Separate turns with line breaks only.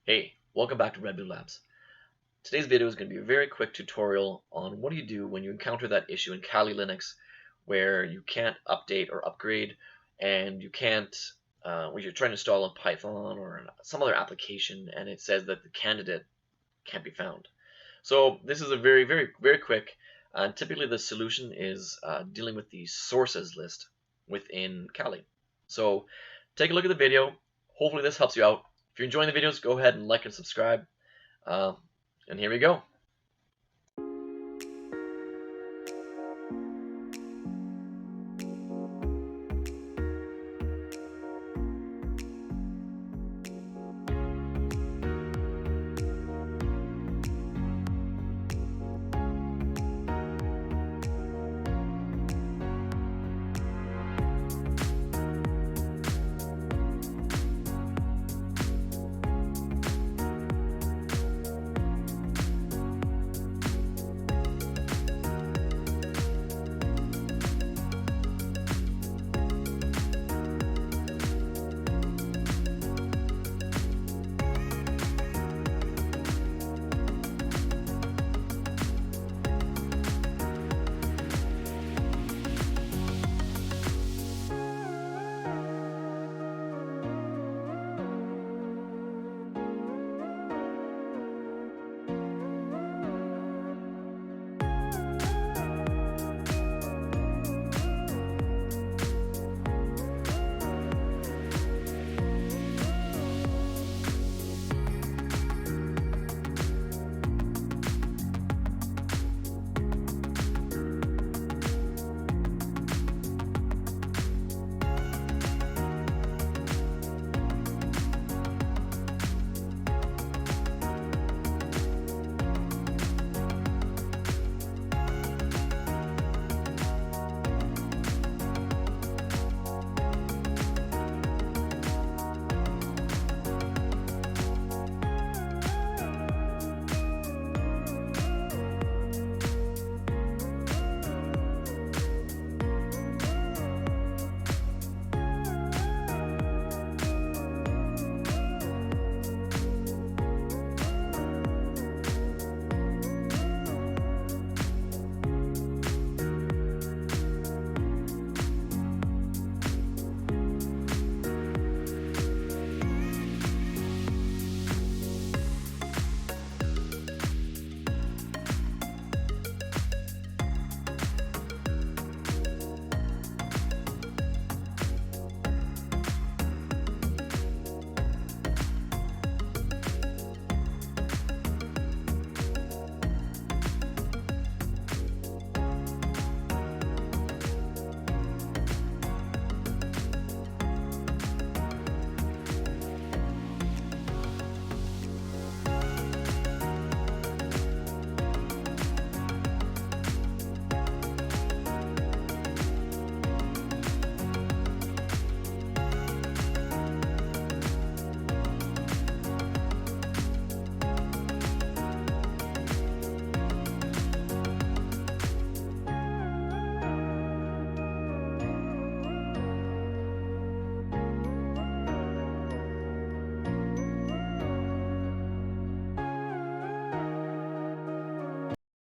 Hey, welcome back to Red Blue Labs. Today's video is going to be a very quick tutorial on what do you do when you encounter that issue in Kali Linux where you can't update or upgrade and you can't, when you're trying to install a Python or some other application and it says that the candidate can't be found. So this is a very quick, typically the solution is dealing with the sources list within Kali. So take a look at the video. Hopefully this helps you out. If you're enjoying the videos, go ahead and like and subscribe. Uh, and here we go.